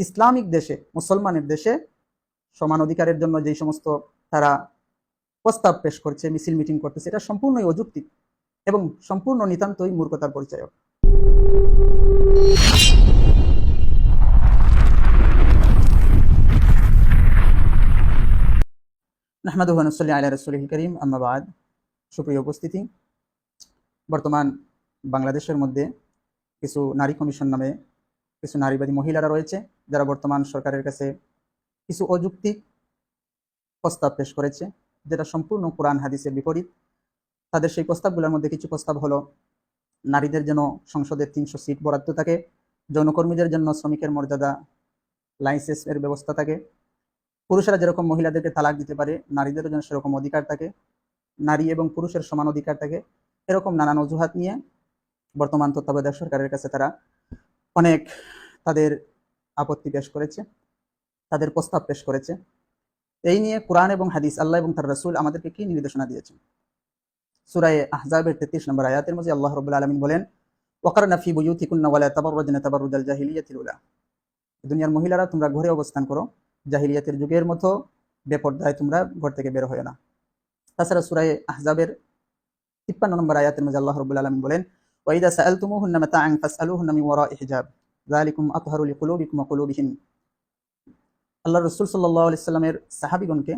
Islamic দেশে, মুসলমানের দেশে সমান অধিকারের জন্য যেই সমস্ত তারা প্রস্তাব পেশ করছে, মিছিল মিটিং করতেছে, এটা সম্পূর্ণই অযৌক্তিক এবং সম্পূর্ণ নিতান্তই মূর্খতার পরিচয়ক। নাহমাদুহু ওয়া নুসাল্লি আলা রাসূলিল কারীম, আম্মা বাদ। সুপ্রিয় উপস্থিতি, বর্তমান বাংলাদেশের মধ্যে কিছু নারী কমিশন নামে কিছু নারীবাদী মহিলারা রয়েছে, যারা বর্তমান সরকারের কাছে কিছু অযৌক্তিক প্রস্তাব পেশ করেছে, যেটা সম্পূর্ণ কোরআন হাদিসের বিপরীত। তাদের সেই প্রস্তাবগুলোর মধ্যে কিছু প্রস্তাব হলো, নারীদের জন্য সংসদে 300 সিট বরাদ্দ থাকে, যৌনকর্মীদের জন্য শ্রমিকের মর্যাদা লাইসেন্সের ব্যবস্থা থাকে, পুরুষেরা যেরকম মহিলাদেরকে তালাক দিতে পারে, নারীদেরও যেন সেরকম অধিকার থাকে, নারী এবং পুরুষের সমান অধিকার থাকে। এরকম নানান অজুহাত নিয়ে বর্তমান তত্ত্বাবধায়ক সরকারের কাছে তারা অনেক তাদের আপত্তি পেশ করেছে, তাদের প্রস্তাব পেশ করেছে। এই নিয়ে কোরআন এবং হাদিস, আল্লাহ এবং তার রাসূল আমাদেরকে কি নির্দেশনা দিয়েছেন? সূরা আহজাবের 33 নম্বর আয়াতের মধ্যে আল্লাহ রাব্বুল আলামিন বলেন, ওয়াকারনা ফি বুয়ুতিকুন্না ওয়ালা তাবাররাজনা তাবাররুজাল জাহিলিয়াতিল উলা। দুনিয়ার মহিলারা তোমরা ঘরে অবস্থান করো, জাহিলিয়াতের যুগের মতো বেপরদায় তোমরা ঘর থেকে বের হয় না। তাছাড়া সূরা আহজাবের 53 নম্বর আয়াতের মধ্যে আল্লাহ রাব্বুল আলামিন বলেন, ওয়াইদা সাআলতুমুহুন্না মাতাআন ফাসআলুহুন্না মিন ওয়ারাই হিজাব যালিকুম আতহারু লিকুলুবিকুম ওয়া কুলুবিহিন। আল্লাহর রাসূল সাল্লাল্লাহু আলাইহি সাল্লামের সাহাবীগণকে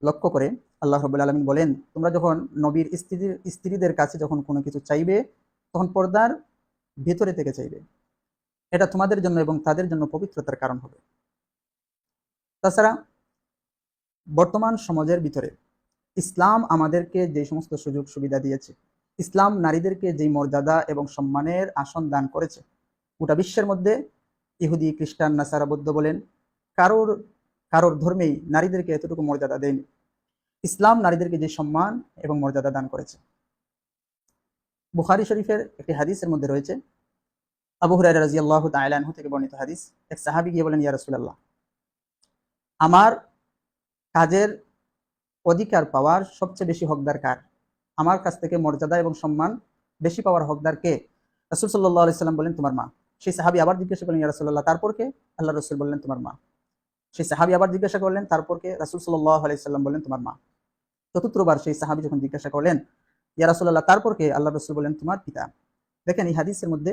লক্ষ্য করে আল্লাহ রাব্বুল আলামিন বলেন, তোমরা যখন নবীর স্ত্রীদের কাছে যখন কোনো কিছু চাইবে, তখন পর্দার ভিতরে থেকে চাইবে, এটা তোমাদের জন্য এবং তাদের জন্য পবিত্রতার কারণ হবে। তাছাড়া বর্তমান সমাজের ভিতরে ইসলাম আমাদেরকে যে সমস্ত সুযোগ সুবিধা দিয়েছে, ইসলাম নারীদেরকে যে মর্যাদা এবং সম্মানের আসন দান করেছে, গোটা বিশ্বের মধ্যে ইহুদি, খ্রিস্টান, নাসারা, বৌদ্ধ বলেন, কারোর ধর্মেই নারীদেরকে এতটুকু মর্যাদা দেয়নি। ইসলাম নারীদেরকে যে সম্মান এবং মর্যাদা দান করেছে। বুখারী শরীফের একটি হাদিসের মধ্যে রয়েছে, আবু হুরায়রা রাদিয়াল্লাহু তাআলা আনহু থেকে বর্ণিত হাদিস, এক সাহাবী গিয়ে বলেন, ইয়া রাসূলুল্লাহ, আমার কাজের অধিকার পাওয়ার সবচেয়ে বেশি হকদার কার? আমার কাছ থেকে মর্যাদা এবং সম্মান বেশি পাওয়ার হকদার কে? রাসূল সাল্লাল্লাহু আলাইহি সাল্লাম বললেন, তোমার মা। সেই সাহাবী আবার জিজ্ঞাসা করলেন, ইয়া রাসূলুল্লাহ, তারপর কে? আল্লাহর রাসূল বললেন, তোমার মা। সেই সাহাবী আবার জিজ্ঞাসা করলেন, তারপর কে? রাসূল সাল্লাল্লাহু আলাইহি সাল্লাম বললেন, তোমার মা। চতুর্থবার সেই সাহাবী যখন জিজ্ঞাসা করলেন, ইয়া রাসূলুল্লাহ, তারপর কে? আল্লাহর রাসূল বললেন, তোমার পিতা। দেখেন, এই হাদিসের মধ্যে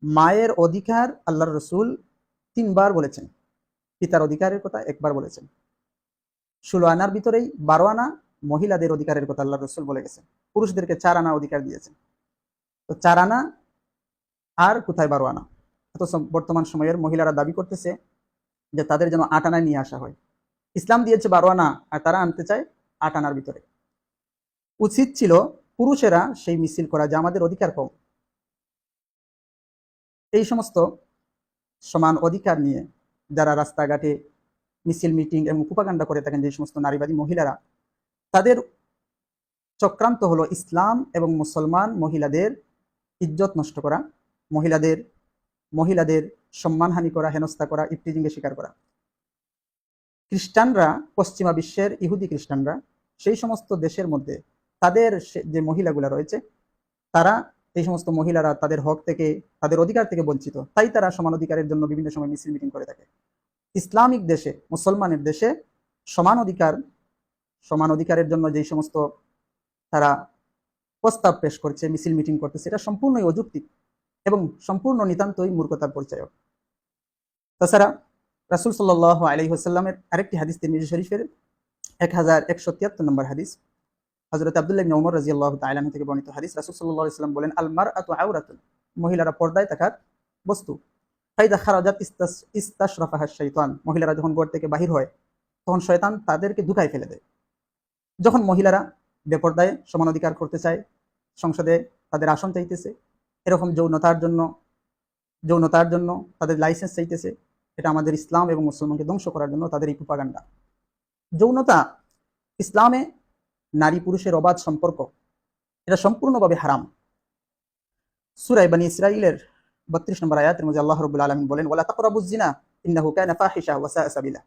মায়ের অধিকার আল্লাহর রাসূল 3 বার বলেছেন, পিতার অধিকারের কথা 1 বার বলেছেন। 16 আনার ভিতরেই 12 আনা মহিলাদের অধিকারের কথা আল্লাহর রাসূল বলে গেছেন। পুরুষদেরকে 4 আনা অধিকার দিয়েছেন। তো 4 আনা আর কোথায় 12 আনা? অথচ বর্তমান সময়ের মহিলারা দাবি করতেছে যে তাদের যেন 8 আনায় নিয়ে আসা হয়। ইসলাম দিয়েছে 12 আনা, আর তারা আনতে চায় 8 আনার ভিতরে। উচিত ছিল পুরুষেরা সেই মিছিল করা, যে আমাদের অধিকার কম। এই সমস্ত সমান অধিকার নিয়ে যারা রাস্তাঘাটে মিছিল মিটিং এবং প্রোপাগান্ডা করে থাকেন, যে সমস্ত নারীবাদী মহিলারা, তাদের চক্রান্ত হলো ইসলাম এবং মুসলমান মহিলাদের ইজ্জত নষ্ট করা, মহিলাদের সম্মানহানি করা, হেনস্থা করা, ইফটিজিংকে শিকার করা। খ্রিস্টানরা, পশ্চিমা বিশ্বের ইহুদি খ্রিস্টানরা সেই সমস্ত দেশের মধ্যে তাদের যে মহিলাগুলা রয়েছে, তারা এই সমস্ত মহিলারা তাদের হক থেকে, তাদের অধিকার থেকে বঞ্চিত, তাই তারা সমান অধিকারের জন্য বিভিন্ন সময় মিছিল মিটিং করে থাকে। ইসলামিক দেশে, মুসলমানের দেশে সমান অধিকারের জন্য যেই সমস্ত তারা প্রস্তাব পেশ করছে, মিছিল মিটিং করতেছে, এটা সম্পূর্ণই অযৌক্তিক এবং সম্পূর্ণ নিতান্তই মূর্খতার পরিচয়ক। তাছাড়া রাসূল সাল্লাল্লাহু আলাইহি ওয়াসাল্লামের আরেকটি হাদিস, তিরমিজি শরীফের 1173 নম্বর হাদিস, হযরত আব্দুল্লাহ ইবনে ওমর রাদিয়াল্লাহু তাআলা আনহু থেকে বর্ণিত হাদিস, রাসূল সাল্লাল্লাহু আলাইহি ওয়াসাল্লাম বলেন, আল মারআতু আওরাতুন, মহিলারা পর্দায় থাকার বস্তু। ফাইদা খারাজাত ইস্তাশরাফাহা শাইতান, মহিলারা যখন ঘর থেকে বাহির হয়, তখন শয়তান তাদেরকে ধোঁকায় ফেলে দেয়। যখন মহিলারা বেপরদায় সমান অধিকার করতে চায়, সংসদে তাদের আসন চাইতেছে, এরকম যৌনতার জন্য তাদের লাইসেন্স চাইতেছে, এটা আমাদের ইসলাম এবং মুসলমানকে ধ্বংস করার জন্য তাদের এই প্রোপাগান্ডা। যৌনতা ইসলামে নারী পুরুষের অবাধ সম্পর্ক, এটা সম্পূর্ণভাবে হারাম। সূরা বনী ইসরাঈলের 32 নম্বর আয়াতের মধ্যে আল্লাহ রাব্বুল আলামিন বলেন, ওয়ালা তাকরাবুজ জিনা ইন্নাহু কানা ফাহিশা ওয়া সাআ সাবিলা,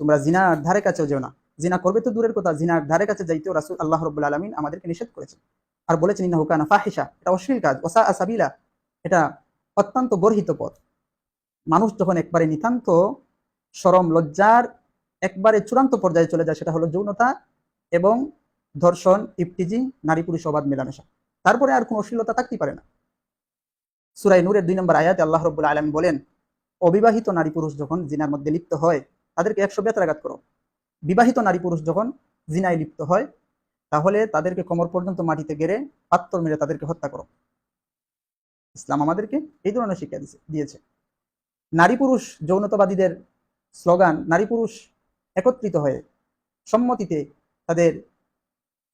তোমরা জিনার ধারে কাছেও যেও না। জিনা করবে তো দূরের কথা, জিনার ধারে কাছে যাইতেও রাসূল আল্লাহ রাব্বুল আলামিন আমাদেরকে নিষেধ করেছেন। আর বলেছেন, ইন্নাহু কানা ফাহিশা, এটা অশ্লীল কাজ, ওয়া সাআ সাবিলা, এটা অত্যন্ত গর্হিত পথ। মানুষ যখন একবারে নিতান্ত শরম লজ্জার একবারে চূড়ান্ত পর্যায়ে চলে যায়, সেটা হলো যৌনতা এবং ধর্ষণ, ইফটিজিং, নারী পুরুষ অবাধ মেলামেশা, তারপরে আর কোনো অশ্লীলতা থাকতেই পারে না। সূরা নূরের 2 নম্বর আয়াতে আল্লাহ রাব্বুল আলামিন বলেন, অবিবাহিত নারী পুরুষ যখন জিনার মধ্যে লিপ্ত হয় তাদেরকে 100 বেত্রাঘাত করো। বিবাহিত নারী পুরুষ যখন জিনায় লিপ্ত হয় তাহলে তাদেরকে কোমর পর্যন্ত মাটিতে গেড়ে পাত্তর মেরে তাদেরকে হত্যা করো। ইসলাম আমাদেরকে এই ধরনের শিক্ষা দিয়েছে। নারী পুরুষ যৌনতাবাদীদের স্লোগান, নারী পুরুষ একত্রিত হয়ে সম্মতিতে তাদের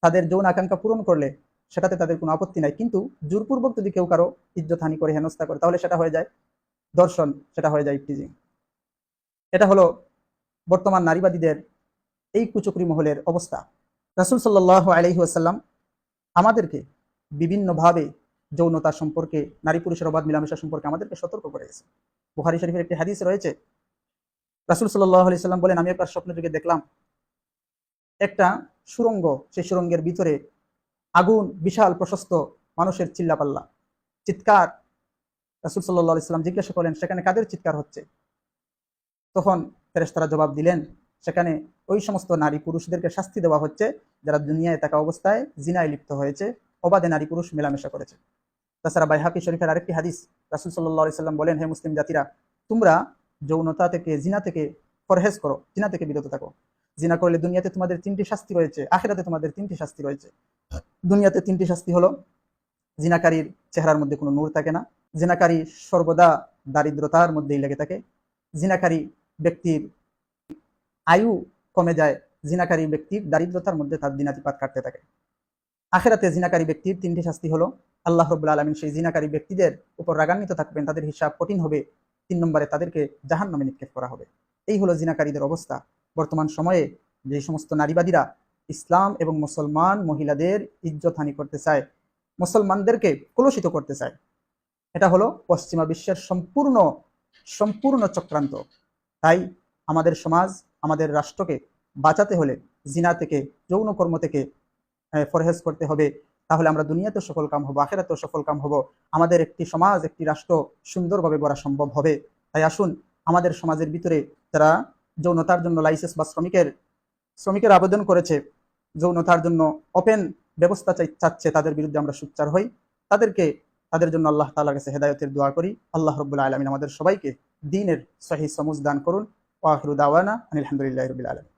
তাদের যৌন আকাঙ্ক্ষা পূরণ করলে সেটাতে তাদের কোনো আপত্তি নাই, কিন্তু জোরপূর্বক যদি কেউ কারো ইজ্জত হানি করে, হেনস্থা করে, তাহলে সেটা হয়ে যায় ধর্ষণ, সেটা হয়ে যায় ইফটিজিং। এটা হলো বর্তমান নারীবাদীদের এই কুচক্রী মহলের অবস্থা। রাসূল সাল্লাল্লাহু আলাইহি ওয়াসাল্লাম আমাদেরকে বিভিন্নভাবে যৌনতা সম্পর্কে, নারী পুরুষের অবাধ মেলামেশা সম্পর্কে আমাদেরকে সতর্ক করে গেছে। বুখারী শরীফের একটি হাদিস রয়েছে, রাসূল সাল্লাল্লাহু আলাইহি সাল্লাম বলেন, আমি একবার স্বপ্ন যুগে দেখলাম একটা সুড়ঙ্গ, সেই সুড়ঙ্গের ভিতরে আগুন, বিশাল প্রশস্ত, মানুষের চিল্লাপাল্লা, চিৎকার। রাসূল সাল্লাল্লাহু আলাইহি সাল্লাম জিজ্ঞাসা করলেন, সেখানে কাদের চিৎকার হচ্ছে? তখন ফেরেশতারা জবাব দিলেন, সেখানে ওই সমস্ত নারী পুরুষদেরকে শাস্তি দেওয়া হচ্ছে যারা দুনিয়ায় থাকা অবস্থায় জিনায় লিপ্ত হয়েছে, অবাধে নারী পুরুষ মেলামেশা করেছে। তাছাড়া বাইহাকি শরীফের আরেকটি হাদিস, রাসূল সাল্লাল্লাহু আলাইহি সাল্লাম বলেন, হে মুসলিম জাতিরা, তোমরা যৌনতা থেকে, জিনা থেকে পরহেজ করো, জিনা থেকে বিরত থাকো। জিনা করলে দুনিয়াতে তোমাদের 3টি শাস্তি রয়েছে, আখিরাতে তোমাদের 3টি শাস্তি রয়েছে। দুনিয়াতে 3টি শাস্তি হলো, জিনাকারীর চেহারার মধ্যে কোনো নূর থাকে না, জিনাকারী সর্বদা দারিদ্রতার মধ্যেই লেগে থাকে, জিনাকারী ব্যক্তির আয়ু কমে যায়, জিনাকারী ব্যক্তির দারিদ্রতার মধ্যে তার দিনাতিপাত কাটতে থাকে। আখিরাতে জিনাকারী ব্যক্তির 3টি শাস্তি হলো, আল্লাহ রাব্বুল আলামিন সেই জিনাকারী ব্যক্তিদের উপর রাগান্বিত থাকবেন, তাদের হিসাব কঠিন হবে। 3 নম্বরে তাদেরকে জাহান্নামে নিক্ষেপ করা হবে। এই হলো জিনাকারীদের অবস্থা। বর্তমান সময়ে যে সমস্ত নারীবাদীরা ইসলাম এবং মুসলমান মহিলাদের ইজ্জতহানি করতে চায়, মুসলমানদেরকে কলুষিত করতে চায়, এটা হলো পশ্চিমা বিশ্বের সম্পূর্ণ চক্রান্ত। তাই আমাদের সমাজ, আমাদের রাষ্ট্রকে বাঁচাতে হলে জিনা থেকে, যৌন কর্ম থেকে পরহেজ করতে হবে। তাহলে আমরা দুনিয়াতে সফল কাম হব, আখিরাতেও সফল কাম হব। আমাদের একটি সমাজ, একটি রাষ্ট্র সুন্দরভাবে গড়া সম্ভব হবে। তাই আসুন, আমাদের সমাজের ভিতরে যারা যৌনতার জন্য লাইসেন্স বা শ্রমিকের আবেদন করেছে, যৌনতার জন্য ওপেন ব্যবস্থা চাচ্ছে, তাদের বিরুদ্ধে আমরা সোচ্চার হই, তাদের জন্য আল্লাহ তাআলার কাছে হেদায়েতের দোয়া করি। আল্লাহ রাব্বুল আলামিন আমাদের সবাইকে দ্বীনের সহিহ সমঝ দান করুন। ওয়া আখিরু দাওয়ানা আনিল হামদুলিল্লাহি রাব্বিল আলামিন।